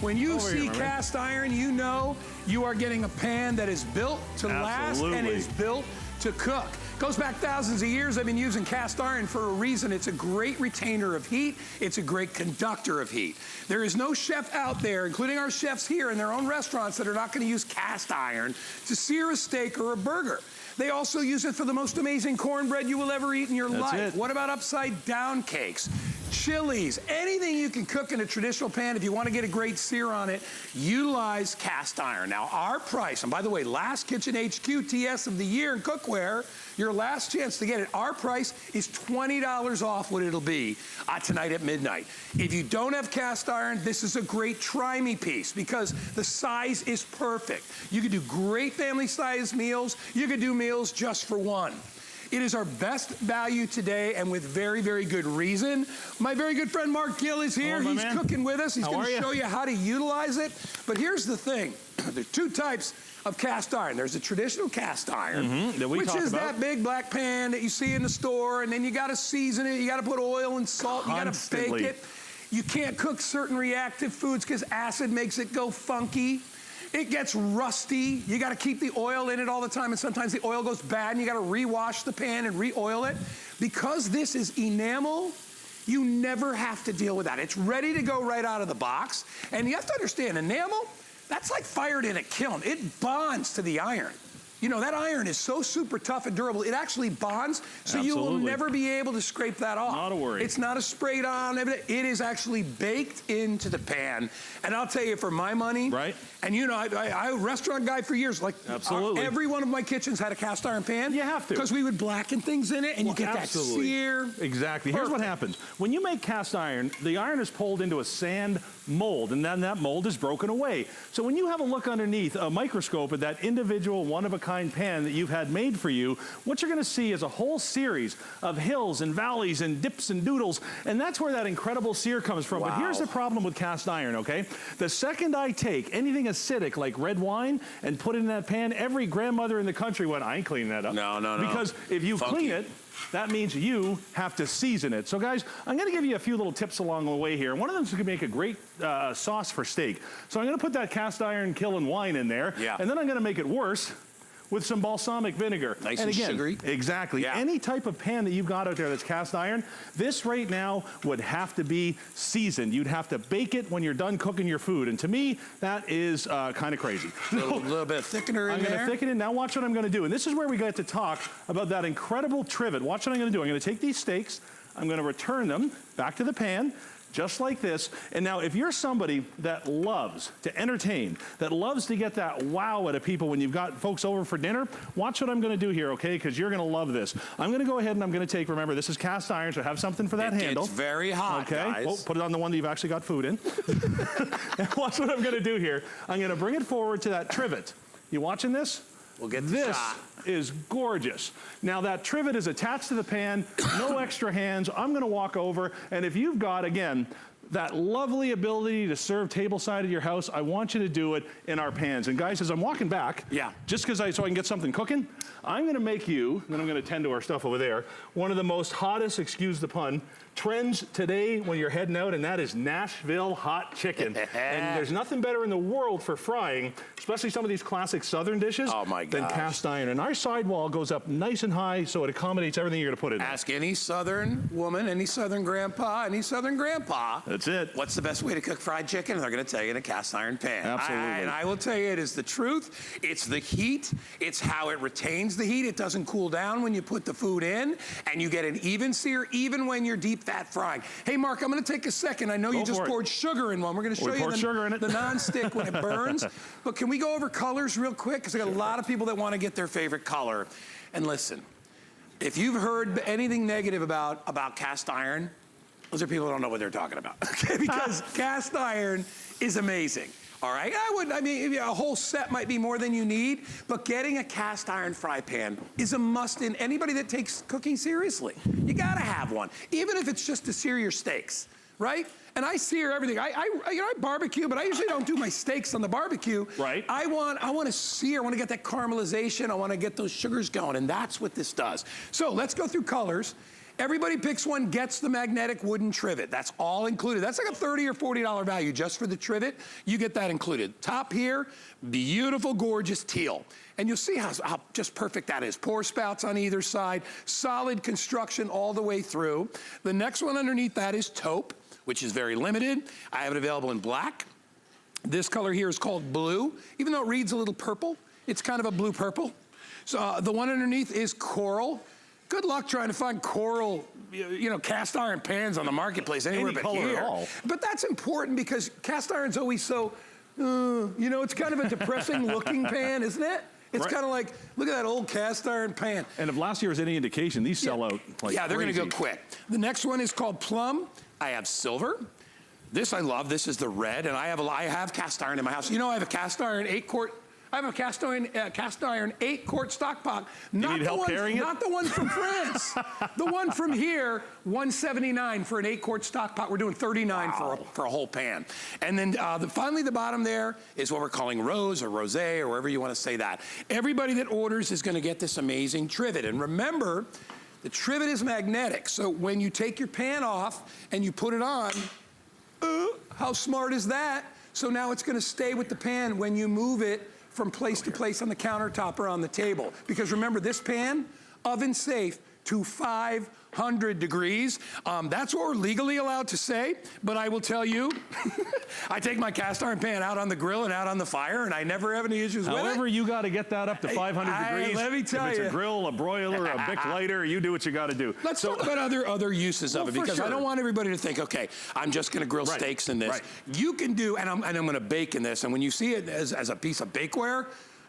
When you see cast iron, you know you are getting a pan that is built to last and is built to cook. Goes back thousands of years. I've been using cast iron for a reason. It's a great retainer of heat. It's a great conductor of heat. There is no chef out there, including our chefs here in their own restaurants, that are not going to use cast iron to sear a steak or a burger. They also use it for the most amazing cornbread you will ever eat in your life. What about upside down cakes? Chilies, anything you can cook in a traditional pan, if you want to get a great sear on it, utilize cast iron. Now, our price, and by the way, last Kitchen HQ TS of the year in cookware, your last chance to get it, our price is $20 off what it'll be tonight at midnight. If you don't have cast iron, this is a great try me piece because the size is perfect. You can do great family size meals. You can do meals just for one. It is our best value today, and with very, very good reason. My very good friend Mark Gill is here. He's cooking with us. He's going to show you how to utilize it. But here's the thing. There's two types of cast iron. There's a traditional cast iron, which is that big black pan that you see in the store, and then you got to season it. You got to put oil and salt. You got to bake it. You can't cook certain reactive foods because acid makes it go funky. It gets rusty. You got to keep the oil in it all the time, and sometimes the oil goes bad, and you got to rewash the pan and re-oil it. Because this is enamel, you never have to deal with that. It's ready to go right out of the box. And you have to understand, enamel, that's like fired in a kiln. It bonds to the iron. You know, that iron is so super tough and durable, it actually bonds, so you will never be able to scrape that off. Not a worry. It's not a sprayed on, it is actually baked into the pan. And I'll tell you, for my money, and you know, I was a restaurant guy for years, like every one of my kitchens had a cast iron pan. You have to. Because we would blacken things in it, and you get that sear. Exactly. Here's what happens. When you make cast iron, the iron is pulled into a sand mold, and then that mold is broken away. So when you have a look underneath a microscope at that individual one-of-a-kind pan that you've had made for you, what you're going to see is a whole series of hills and valleys and dips and doodles, and that's where that incredible sear comes from. But here's the problem with cast iron, okay? The second I take anything acidic like red wine and put it in that pan, every grandmother in the country went, I ain't cleaning that up. No. Because if you clean it, that means you have to season it. So guys, I'm gonna give you a few little tips along the way here. One of them is gonna make a great sauce for steak. So I'm gonna put that cast iron killing wine in there, and then I'm gonna make it worse with some balsamic vinegar. Nice and sugary. Exactly. Any type of pan that you've got out there that's cast iron, this right now would have to be seasoned. You'd have to bake it when you're done cooking your food. And to me, that is kind of crazy. A little bit of thickener in there. I'm gonna thicken it. Now watch what I'm gonna do. And this is where we get to talk about that incredible trivet. Watch what I'm gonna do. I'm gonna take these steaks, I'm gonna return them back to the pan, just like this. And now if you're somebody that loves to entertain, that loves to get that wow out of people when you've got folks over for dinner, watch what I'm gonna do here, okay? Because you're gonna love this. I'm gonna go ahead and I'm gonna take, remember, this is cast iron, so have something for that handle. It's very hot, guys. Oh, put it on the one that you've actually got food in. And watch what I'm gonna do here. I'm gonna bring it forward to that trivet. You watching this? We'll get the shot. Is gorgeous. Now that trivet is attached to the pan, no extra hands. I'm gonna walk over, and if you've got, again, that lovely ability to serve tableside at your house, I want you to do it in our pans. And guys, as I'm walking back, just because so I can get something cooking, I'm gonna make you, and then I'm gonna tend to our stuff over there, one of the most hottest, excuse the pun, trends today when you're heading out, and that is Nashville hot chicken. And there's nothing better in the world for frying, especially some of these classic Southern dishes, than cast iron. And our sidewall goes up nice and high so it accommodates everything you're gonna put in there. Ask any Southern woman, any Southern grandpa, any Southern grandpa. That's it. What's the best way to cook fried chicken? They're gonna tell you in a cast iron pan. Absolutely. And I will tell you, it is the truth. It's the heat. It's how it retains the heat. It doesn't cool down when you put the food in, and you get an even sear even when you're deep fat frying. Hey, Mark, I'm gonna take a second. I know you just poured sugar in one. We're gonna show you the non-stick when it burns. But can we go over colors real quick? Because I got a lot of people that wanna get their favorite color. And listen, if you've heard anything negative about cast iron, those are people who don't know what they're talking about, okay? Because cast iron is amazing. All right, I mean, a whole set might be more than you need, but getting a cast iron fry pan is a must in anybody that takes cooking seriously. You gotta have one, even if it's just to sear your steaks, right? And I sear everything. I barbecue, but I usually don't do my steaks on the barbecue. Right. I want to sear, I want to get that caramelization, I want to get those sugars going, and that's what this does. So let's go through colors. Everybody picks one, gets the magnetic wooden trivet. That's all included. That's like a $30 or $40 value just for the trivet. You get that included. Top here, beautiful, gorgeous teal. And you'll see how just perfect that is. Pour spouts on either side, solid construction all the way through. The next one underneath that is taupe, which is very limited. I have it available in black. This color here is called blue. Even though it reads a little purple, it's kind of a blue-purple. So the one underneath is coral. Good luck trying to find coral, cast iron pans on the marketplace anywhere but here. At all. But that's important because cast iron's always so, it's kind of a depressing looking pan, isn't it? It's kind of like, look at that old cast iron pan. And if last year was any indication, these sell out like Yeah, they're going to go quick. The next one is called plum. I have silver. This I love. This is the red, and I have cast iron in my house. I have a cast iron 8-quart. I have a cast iron 8-quart stock pot. Not the one from France. The one from here, $179 for an 8-quart stock pot. We're doing $39 for a whole pan. And then finally the bottom there is what we're calling rose or rosé or wherever you want to say that. Everybody that orders is going to get this amazing trivet. And remember, the trivet is magnetic. So when you take your pan off and you put it on, how smart is that? So now it's going to stay with the pan when you move it from place to place on the countertop or on the table. Because remember, this pan, oven safe to 500 degrees. That's what we're legally allowed to say, but I will tell you, I take my cast iron pan out on the grill and out on the fire, and I never have any issues with it. However, you got to get that up to 500 degrees. Let me tell you. If it's a grill, a broiler, a Bic lighter, you do what you got to do. Let's talk about other uses of it, because I don't want everybody to think, okay, I'm just going to grill steaks in this. You can do, and I'm going to bake in this, and when you see it as a piece of bakeware,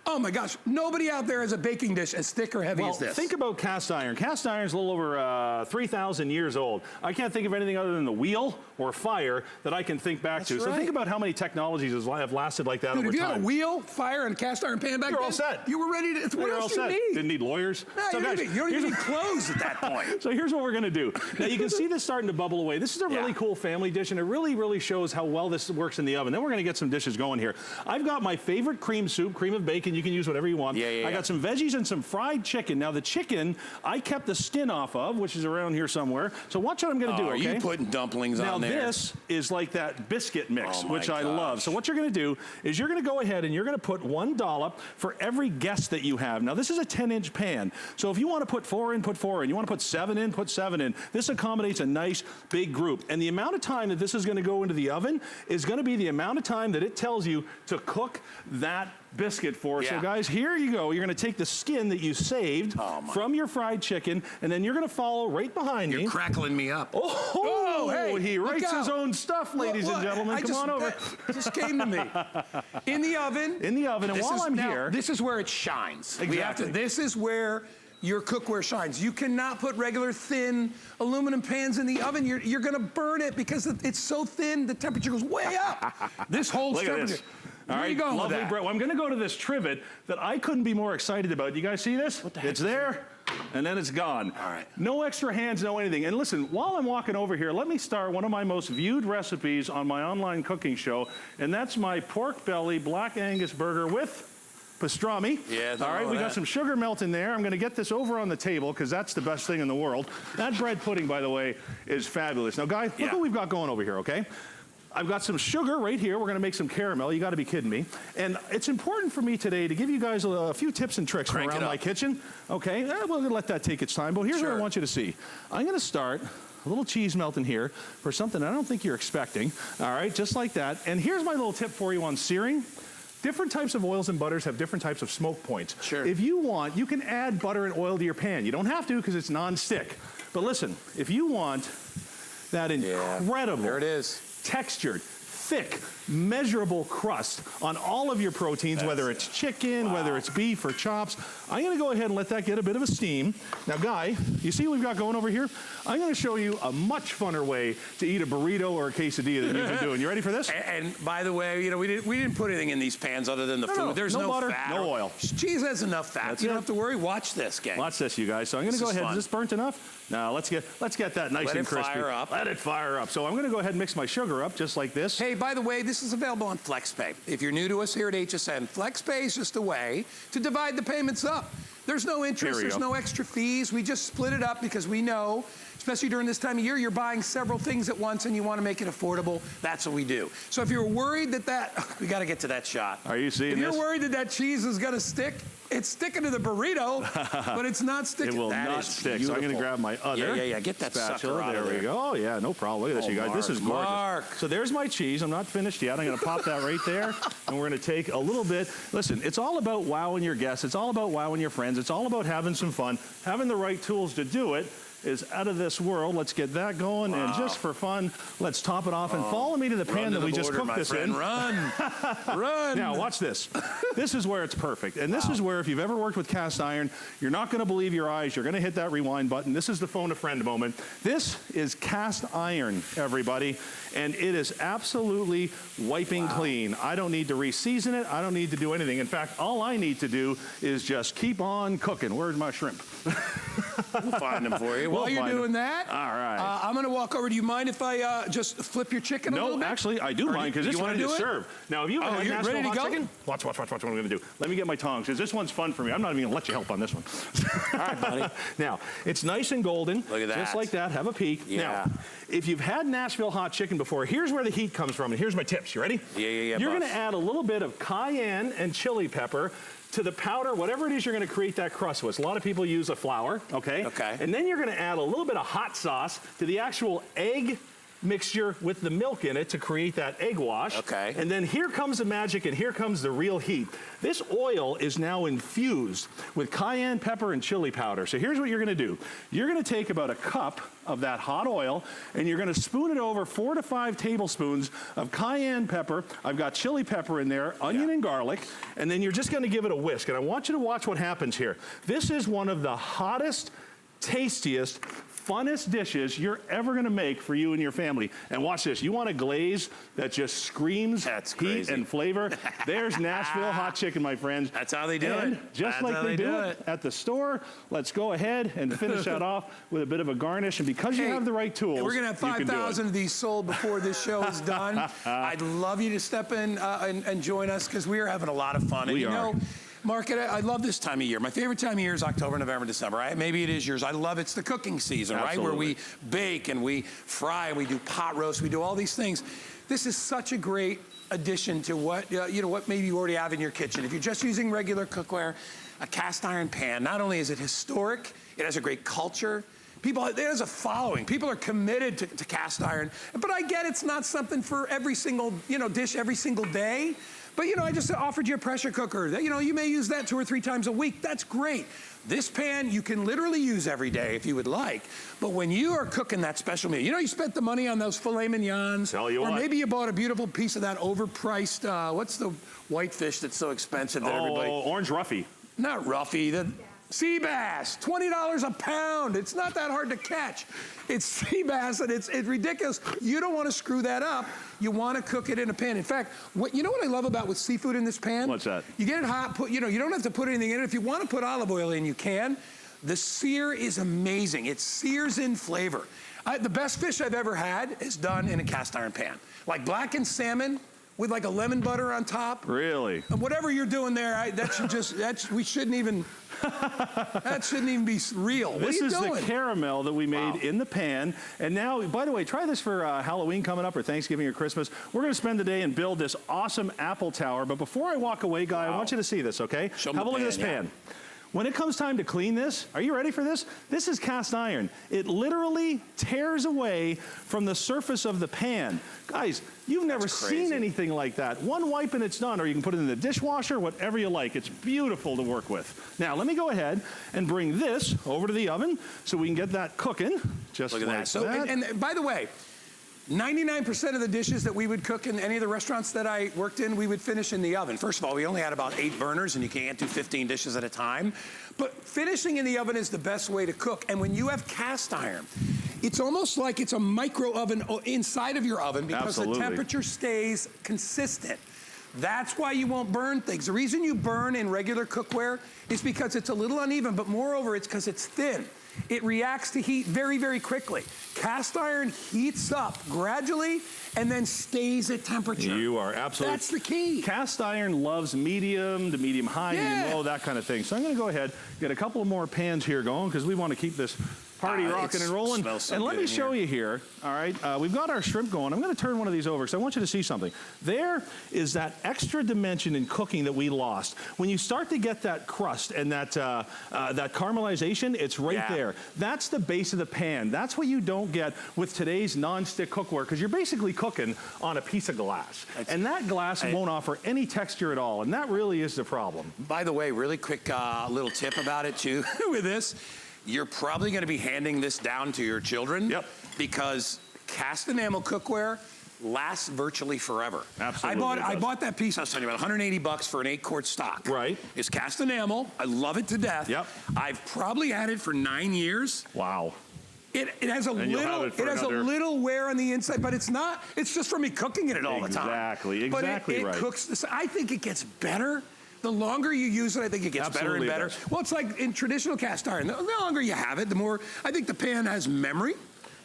oh my gosh, nobody out there has a baking dish as thick or heavy as this. Think about cast iron. Cast iron is a little over 3,000 years old. I can't think of anything other than the wheel or fire that I can think back to. So think about how many technologies have lasted like that over time. If you had a wheel, fire, and a cast iron pan back then, you're all set. You were ready to, what else do you need? Didn't need lawyers. No, so you don't even need clothes at that point. So here's what we're gonna do. Now you can see this starting to bubble away. This is a really cool family dish, and it really, really shows how well this works in the oven. Then we're gonna get some dishes going here. I've got my favorite cream soup, cream of bacon. You can use whatever you want. I got some veggies and some fried chicken. Now the chicken, I kept the skin off of, which is around here somewhere. So watch what I'm gonna do, okay? Are you putting dumplings on there? Now this is like that biscuit mix, which I love. So what you're gonna do is you're gonna go ahead and you're gonna put 1 dollop for every guest that you have. Now this is a 10-inch pan. So if you wanna put 4 in, put 4 in. You wanna put 7 in, put 7 in. This accommodates a nice big group. And the amount of time that this is gonna go into the oven is gonna be the amount of time that it tells you to cook that biscuit for us. So guys, here you go. You're gonna take the skin that you saved from your fried chicken, and then you're gonna follow right behind me. You're crackling me up. Hey, he writes his own stuff, ladies and gentlemen. Come on over. That just came to me. In the oven. In the oven, and while I'm here. This is where it shines. Exactly. This is where your cookware shines. You cannot put regular thin aluminum pans in the oven. You're gonna burn it because it's so thin, the temperature goes way up. This holds temperature. All right, lovely bread. Well, I'm going to go to this trivet that I couldn't be more excited about. You guys see this? What the heck? It's there, and then it's gone. All right. No extra hands, no anything. And listen, while I'm walking over here, let me start one of my most viewed recipes on my online cooking show, and that's my pork belly Black Angus burger with pastrami. All right, we got some sugar melt in there. I'm going to get this over on the table because that's the best thing in the world. That bread pudding, by the way, is fabulous. Now, guys, look what we've got going over here, okay? I've got some sugar right here. We're going to make some caramel. You got to be kidding me. And it's important for me today to give you guys a few tips and tricks from around my kitchen. Okay, we're going to let that take its time. But here's what I want you to see. I'm going to start a little cheese melt in here for something I don't think you're expecting. All right, just like that. And here's my little tip for you on searing. Different types of oils and butters have different types of smoke points. If you want, you can add butter and oil to your pan. You don't have to because it's non-stick. But listen, if you want that incredible, there it is, textured, thick, measurable crust on all of your proteins, whether it's chicken, whether it's beef or chops. I'm gonna go ahead and let that get a bit of a steam. Now, Guy, you see what we've got going over here? I'm gonna show you a much funner way to eat a burrito or a quesadilla than you've been doing. You ready for this? And by the way, we didn't put anything in these pans other than the food. There's no butter, fat. no oil. Cheese has enough fat. You don't have to worry. Watch this, gang. Watch this, you guys. So I'm gonna go ahead. Is this burnt enough? Now let's get that nice and crispy. Let it fire up. Let it fire up. So I'm gonna go ahead and mix my sugar up just like this. Hey, by the way, this is available on FlexPay. If you're new to us here at HSN, FlexPay is just a way to divide the payments up. There's no interest, there's no extra fees. We just split it up because we know, especially during this time of year, you're buying several things at once and you want to make it affordable. That's what we do. So if you're worried we got to get to that shot. Are you seeing this? If you're worried that cheese is going to stick, it's sticking to the burrito, but it's not sticking. It will not stick. So I'm going to grab my other Get that spatula. sucker out There we go. Oh, yeah, no problem. Look at this, you guys. This is gorgeous. Mark. So there's my cheese. I'm not finished yet. I'm going to pop that right there, and we're going to take a little bit. Listen, it's all about wowing your guests. It's all about wowing your friends. It's all about having some fun. Having the right tools to do it is out of this world. Let's get that going, and just for fun, let's top it off and follow me to the pan that we just cooked this in. Run, run. Now watch this. This is where it's perfect, and this is where if you've ever worked with cast iron, you're not going to believe your eyes. You're going to hit that rewind button. This is the phone a friend moment. This is cast iron, everybody, and it is absolutely wiping clean. I don't need to re-season it. I don't need to do anything. In fact, all I need to do is just keep on cooking. Where's my shrimp? We'll find them for you. While you're doing that, all right. I'm going to walk over. Do you mind if I just flip your chicken a little bit? No, actually, I do mind because this one is serve. Now, if you have you're Nashville ready to hot go? chicken, watch what I'm going to do. Let me get my tongs because this one's fun for me. I'm not even going to let you help on this one. All right, buddy. Now, it's nice and golden. Look at that. Just like that. Have a peek. Yeah. Now, if you've had Nashville hot chicken before, here's where the heat comes from, and here's my tips. You ready? Yeah, You're going to add a little bit of cayenne and chili pepper to the powder, whatever it is you're going to create that crust with. A lot of people use a flour, okay? Okay. And then you're going to add a little bit of hot sauce to the actual egg mixture with the milk in it to create that egg wash. Okay. And then here comes the magic and here comes the real heat. This oil is now infused with cayenne pepper and chili powder. So here's what you're going to do. You're going to take about a cup of that hot oil and you're going to spoon it over 4 to 5 tablespoons of cayenne pepper. I've got chili pepper in there, onion and garlic, and then you're just going to give it a whisk. And I want you to watch what happens here. This is one of the hottest, tastiest, funnest dishes you're ever going to make for you and your family. And watch this. You want a glaze that just screams heat and flavor? There's Nashville hot chicken, my friends. That's how they do it. Just like they do it at the store, let's go ahead and finish that off with a bit of a garnish. And because you have the right tools, we're going to have 5,000 of these sold before this show is done. I'd love you to step in and join us because we are having a lot of fun. And we are. Mark, I love this time of year. My favorite time of year is October, November, December. Maybe it is yours. I love it's the cooking season, right? Where we bake and we fry and we do pot roast. We do all these things. This is such a great addition to what what maybe you already have in your kitchen. If you're just using regular cookware, a cast iron pan, not only is it historic, it has a great culture. It has a following. People are committed to cast iron. But I get it's not something for every single dish every single day. But I just offered you a pressure cooker. You may use that 2 or 3 times a week. That's great. This pan you can literally use every day if you would like. But when you are cooking that special meal, you spent the money on those filet mignons. Or maybe you bought a beautiful piece of that overpriced, what's the white fish that's so expensive that everybody... Orange Ruffy. Not Ruffy, the sea bass, $20 a pound. It's not that hard to catch. It's sea bass and it's ridiculous. You don't want to screw that up. You want to cook it in a pan. In fact, what I love about with seafood in this pan? What's that? You get it hot, you don't have to put anything in it. If you want to put olive oil in, you can. The sear is amazing. It sears in flavor. The best fish I've ever had is done in a cast iron pan. Like blackened salmon with like a lemon butter on top. Really? And whatever you're doing there, we shouldn't even, that shouldn't even be real. This is the caramel that we made in the pan. And now, by the way, try this for Halloween coming up or Thanksgiving or Christmas. We're going to spend the day and build this awesome apple tower. But before I walk away, Guy, I want you to see this, okay? Have a look at this pan. When it comes time to clean this, are you ready for this? This is cast iron. It literally tears away from the surface of the pan. Guys, you've never seen anything like that. One wipe and it's done, or you can put it in the dishwasher, whatever you like. It's beautiful to work with. Now, let me go ahead and bring this over to the oven so we can get that cooking. Just like that. So, and by the way, 99% of the dishes that we would cook in any of the restaurants that I worked in, we would finish in the oven. First of all, we only had about 8 burners, and you can't do 15 dishes at a time. But finishing in the oven is the best way to cook. And when you have cast iron, it's almost like it's a micro oven inside of your oven because the temperature stays consistent. That's why you won't burn things. The reason you burn in regular cookware is because it's a little uneven, but moreover, it's because it's thin. it reacts to heat very, very quickly. Cast iron heats up gradually and then stays at temperature. You are absolutely. That's the key. Cast iron loves medium to medium high, medium low, that kind of thing. So I'm going to go ahead, get a couple more pans here going because we want to keep this party rocking and rolling. And let me show you here, all right? We've got our shrimp going. I'm going to turn one of these over because I want you to see something. There is that extra dimension in cooking that we lost. When you start to get that crust and that caramelization, it's right there. That's the base of the pan. That's what you don't get with today's non-stick cookware because you're basically cooking on a piece of glass. And that glass won't offer any texture at all, and that really is the problem. By the way, really quick little tip about it too with this. You're probably going to be handing this down to your children because cast enamel cookware lasts virtually forever. Absolutely. I bought that piece I was telling you about, 180 bucks for an 8-quart stock. Right. It's cast enamel. I love it to death. Yep. I've probably had it for 9 years. Wow. It has a little wear on the inside, but it's not. It's just from me cooking in it all the time. Exactly but right. It cooks. I think it gets better. The longer you use it, I think it gets better and better. Well, it's like in traditional cast iron. The longer you have it, the more, I think the pan has memory.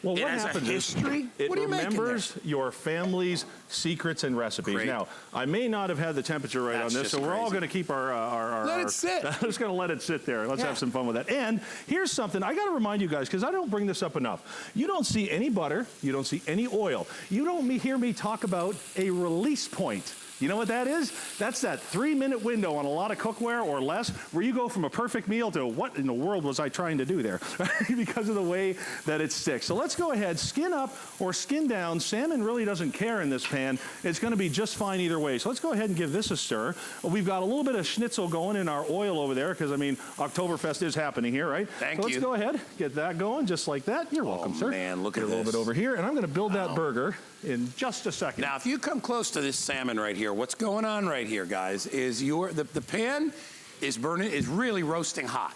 Well, it what has happens a history. It what are you remembers your family's secrets and recipes. Great. Now, I may not have had the temperature right on this, so we're all going to keep our let it sit. I'm just going to let it sit there. Let's have some fun with that. And here's something I got to remind you guys, because I don't bring this up enough. You don't see any butter. You don't see any oil. You don't hear me talk about a release point. You know what that is? That's that 3-minute window on a lot of cookware or less where you go from a perfect meal to what in the world was I trying to do there because of the way that it sticks. So let's go ahead, skin up or skin down. Salmon really doesn't care in this pan. It's going to be just fine either way. So let's go ahead and give this a stir. We've got a little bit of schnitzel going in our oil over there because, I mean, Oktoberfest is happening here, right? Thank you. Let's go ahead, get that going just like that. You're welcome, sir. Man, look at this. A little bit over here, and I'm going to build that burger in just a second. Now, if you come close to this salmon right here, what's going on right here, guys, is the pan is really roasting hot.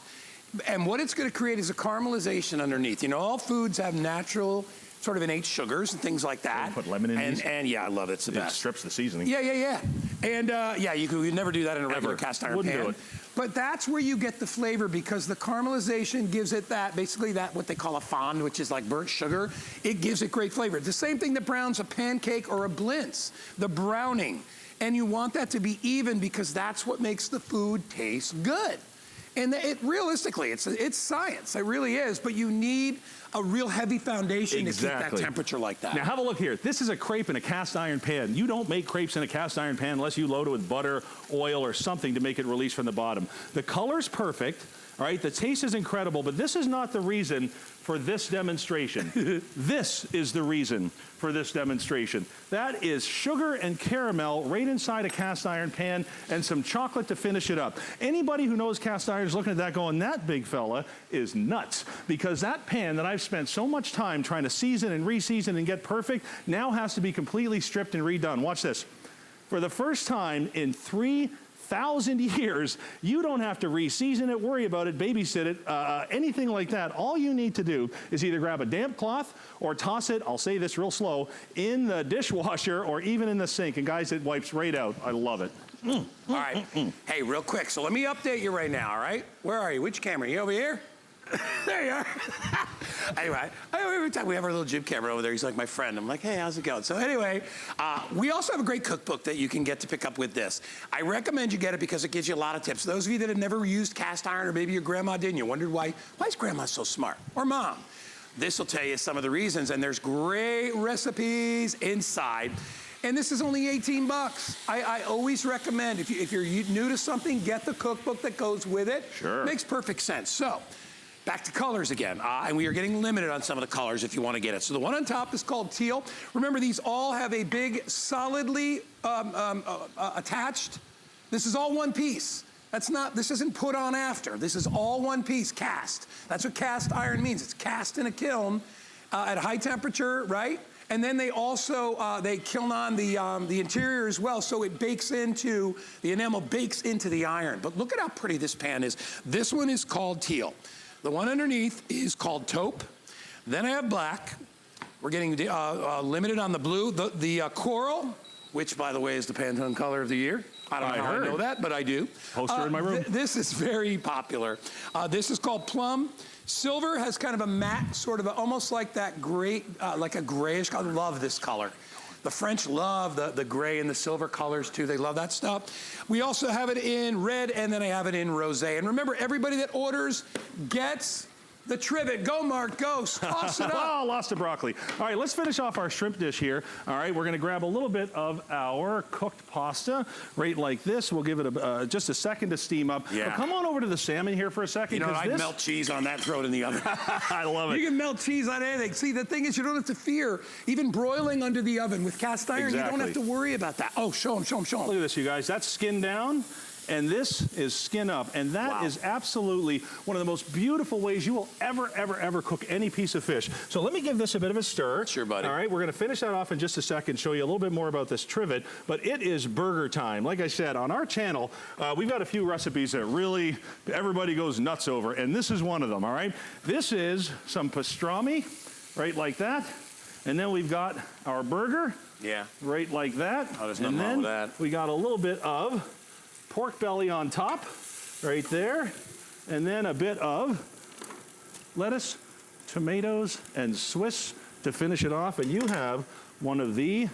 And what it's going to create is a caramelization underneath. You know, all foods have natural sort of innate sugars and things like that. Put lemon in these? And yeah, I love it. It's the best. It strips the seasoning. Yeah. And yeah, you'd never do that in a regular cast iron Wouldn't pan. do it. But that's where you get the flavor because the caramelization gives it basically what they call a fond, which is like burnt sugar. It gives it great flavor. The same thing that browns a pancake or a blintz, the browning. And you want that to be even because that's what makes the food taste good. And realistically, it's science. It really is. But you need a real heavy foundation to keep that temperature like that. Now have a look here. This is a crepe in a cast iron pan. You don't make crepes in a cast iron pan unless you load it with butter, oil, or something to make it release from the bottom. The color's perfect. All right, the taste is incredible, but this is not the reason for this demonstration. This is the reason for this demonstration. That is sugar and caramel right inside a cast iron pan and some chocolate to finish it up. Anybody who knows cast iron is looking at that going, that big fella is nuts. Because that pan that I've spent so much time trying to season and re-season and get perfect now has to be completely stripped and redone. Watch this. For the first time in 3,000 years, you don't have to re-season it, worry about it, babysit it, anything like that. All you need to do is either grab a damp cloth or toss it, I'll say this real slow, in the dishwasher or even in the sink. And guys, it wipes right out. I love it. All right. Hey, real quick. So let me update you right now, all right? Where are you? Which camera? You over here? There you are. Anyway, every time we have our little Jib camera over there, he's like my friend. I'm like, hey, how's it going? So anyway, we also have a great cookbook that you can get to pick up with this. I recommend you get it because it gives you a lot of tips. Those of you that have never used cast iron, or maybe your grandma did, and you wondered why is grandma so smart? Or mom. This will tell you some of the reasons, and there's great recipes inside. And this is only 18 bucks. I always recommend, if you're new to something, get the cookbook that goes with it. Sure. Makes perfect sense. So, back to colors again, and we are getting limited on some of the colors if you want to get it. So the one on top is called teal. Remember, these all have a big, solidly attached. This is all one piece. This isn't put on after. This is all one piece, cast. That's what cast iron means. It's cast in a kiln at high temperature, right? And then they also, they kiln on the interior as well, so it bakes into, the enamel bakes into the iron. But look at how pretty this pan is. This one is called teal. The one underneath is called taupe. Then I have black. We're getting limited on the blue. The coral, which, by the way, is the Pantone color of the year. I don't know how I know that, but I do. Poster in my room. This is very popular. This is called Plum. Silver has kind of a matte, sort of almost like that gray, like a grayish color. I love this color. The French love the gray and the silver colors too. They love that stuff. We also have it in red, and then I have it in rosé. And remember, everybody that orders gets the trivet. Go, Mark, go. Toss it up. Oh, lost the broccoli. All right, let's finish off our shrimp dish here. All right, we're going to grab a little bit of our cooked pasta, right like this. We'll give it just a second to steam up. Yeah. Now, come on over to the salmon here for a second. You know, I'd melt cheese on that, throw it in the oven. I love it. You can melt cheese on anything. See, the thing is, you don't have to fear even broiling under the oven with cast iron. Exactly. You don't have to worry about that. Oh, show them, show them, show them. Look at this, you guys. That's skin down. And this is skin up. And that is absolutely one of the most beautiful ways you will ever cook any piece of fish. So let me give this a bit of a stir. Sure, buddy. All right, we're gonna finish that off in just a second, show you a little bit more about this trivet, but it is burger time. Like I said, on our channel, we've got a few recipes that really everybody goes nuts over, and this is one of them, all right? This is some pastrami, right like that. And then we've got our burger, right like that. Oh, there's nothing wrong with that. We got a little bit of pork belly on top, right there, and then a bit of lettuce, tomatoes, and Swiss to finish it off, and you have one of the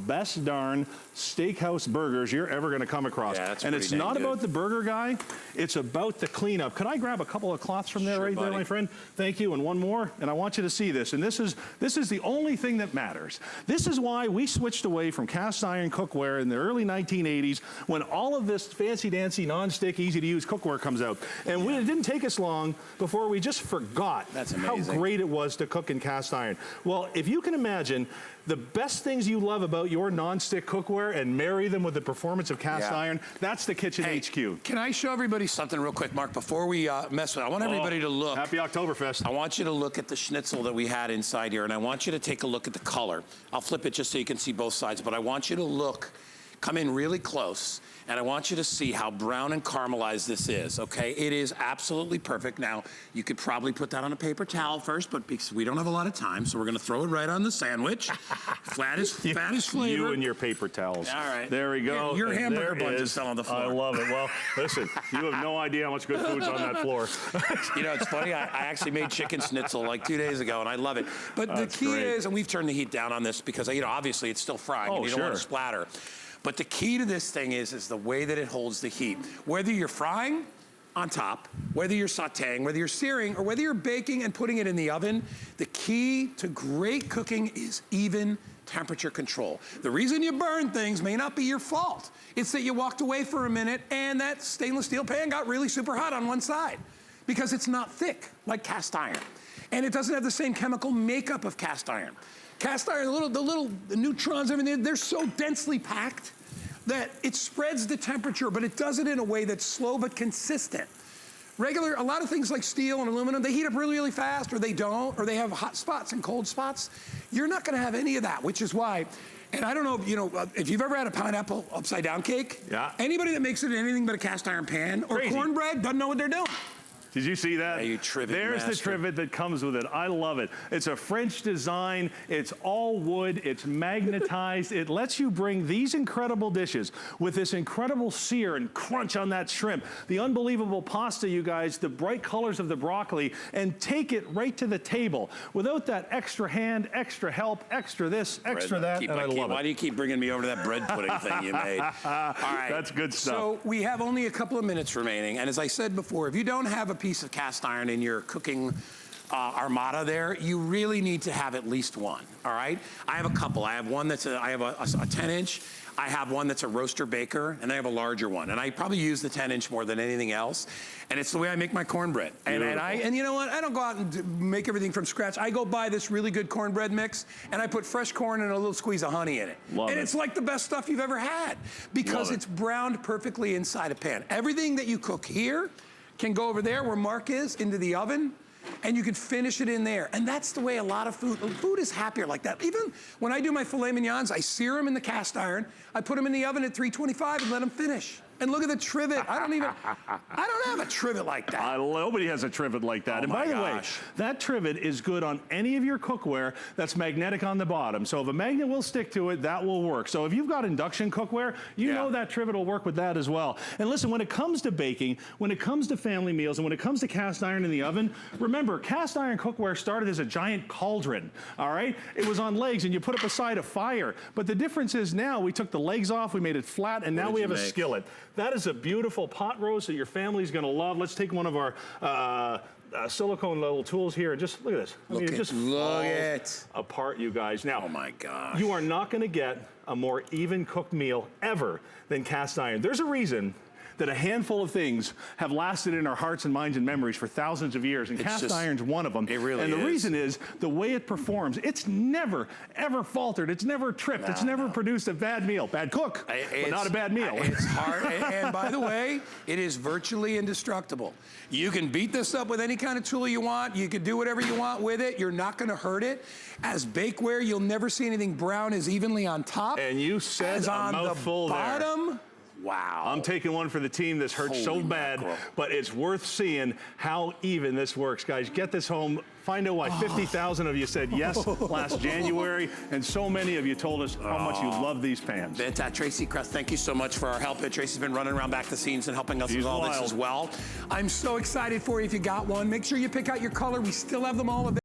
best darn steakhouse burgers you're ever going to come across. Yeah, that's and it's not good. about the burger guy, it's about the cleanup. Could I grab a couple of cloths from there, Sure, right buddy. there, my friend? Thank you, and one more, and I want you to see this. And this is the only thing that matters. This is why we switched away from cast iron cookware in the early 1980s when all of this fancy-dancy, non-stick, easy-to-use cookware comes out. And it didn't take us long before we just forgot how great it was to cook in cast iron. Well, if you can imagine the best things you love about your non-stick cookware and marry them with the performance of cast iron, that's the Kitchen HQ. Can I show everybody something real quick, Mark, before we mess with it? I want everybody to look. Happy Oktoberfest. I want you to look at the schnitzel that we had inside here, and I want you to take a look at the color. I'll flip it just so you can see both sides, but I want you to look, come in really close, and I want you to see how brown and caramelized this is, okay? It is absolutely perfect. Now, you could probably put that on a paper towel first, but because we don't have a lot of time, so we're gonna throw it right on the sandwich. Fat as flavor. You and your paper towels. All right. There we go. Your And hamburger there buns is. are still on the floor. I love it. Well, listen, you have no idea how much good food's on that floor. You know, it's funny, I actually made chicken schnitzel like 2 days ago, and I love it. But the key is, and we've turned the heat down on this because, you know, obviously it's still frying, and you don't want to splatter. But the key to this thing is the way that it holds the heat. Whether you're frying on top, whether you're sauteing, whether you're searing, or whether you're baking and putting it in the oven, the key to great cooking is even temperature control. The reason you burn things may not be your fault. It's that you walked away for a minute and that stainless steel pan got really super hot on one side because it's not thick like cast iron. And it doesn't have the same chemical makeup of cast iron. Cast iron, the neutrons, everything, they're so densely packed that it spreads the temperature, but it does it in a way that's slow but consistent. A lot of things like steel and aluminum, they heat up really, really fast, or they don't, or they have hot spots and cold spots. You're not gonna have any of that, which is why, and I don't know, if you've ever had a pineapple upside down cake, anybody that makes it in anything but a cast iron pan or cornbread doesn't know what they're doing. Did you see that? Yeah, you trivet There's master. the trivet that comes with it. I love it. It's a French design. It's all wood. It's magnetized. It lets you bring these incredible dishes with this incredible sear and crunch on that shrimp, the unbelievable pasta, you guys, the bright colors of the broccoli, and take it right to the table without that extra hand, extra help, extra this, extra that, and I love it. Why do you keep bringing me over to that bread pudding thing you made? All right. That's good stuff. So we have only a couple of minutes remaining, and as I said before, if you don't have a piece of cast iron in your cooking armada there, you really need to have at least one, all right? I have a couple. I have one that's I have a 10-inch. I have one that's a roaster baker, and I have a larger one. And I probably use the 10-inch more than anything else. And it's the way I make my cornbread. And you know what? I don't go out and make everything from scratch. I go buy this really good cornbread mix, and I put fresh corn and a little squeeze of honey in it. It's like the best stuff you've ever had because it's browned perfectly inside a pan. Everything that you cook here can go over there where Mark is into the oven, and you can finish it in there. And that's the way a lot of food is happier like that. Even when I do my filet mignons, I sear them in the cast iron, I put them in the oven at 325 and let them finish. And look at the trivet. I don't have a trivet like that. Nobody has a trivet like that. Oh And by the way, gosh. that trivet is good on any of your cookware that's magnetic on the bottom. So if a magnet will stick to it, that will work. So if you've got induction cookware, you know that trivet will work with that as well. And listen, when it comes to baking, when it comes to family meals, and when it comes to cast iron in the oven, remember, cast iron cookware started as a giant cauldron, all right? It was on legs, and you put it beside a fire. But the difference is now we took the legs off, we made it flat, and now we have a skillet. That is a beautiful pot roast that your family's gonna love. Let's take one of our silicone little tools here and just look at this. I mean, it just falls apart, you guys. Now, oh my gosh. You are not gonna get a more even cooked meal ever than cast iron. There's a reason that a handful of things have lasted in our hearts and minds and memories for thousands of years, and cast iron's one of them. It really is. And the reason is the way it performs. It's never, ever faltered. It's never tripped. It's never produced a bad meal. Bad cook, but not a bad meal. It's hard, and by the way, it is virtually indestructible. You can beat this up with any kind of tool you want. You can do whatever you want with it. You're not gonna hurt it. As bakeware, you'll never see anything brown as evenly on top and you said as on a mouthful the bottom. There. Wow. I'm taking one for the team. This hurts so bad, but it's worth seeing how even this works. Guys, get this home. Find out why 50,000 of you said yes last January, and so many of you told us how much you love these pans. Fantastic. Tracy Crest, thank you so much for our help. Tracy's been running around back the scenes and helping us with all this as well. I'm so excited for you if you got one. Make sure you pick out your color. We still have them all available.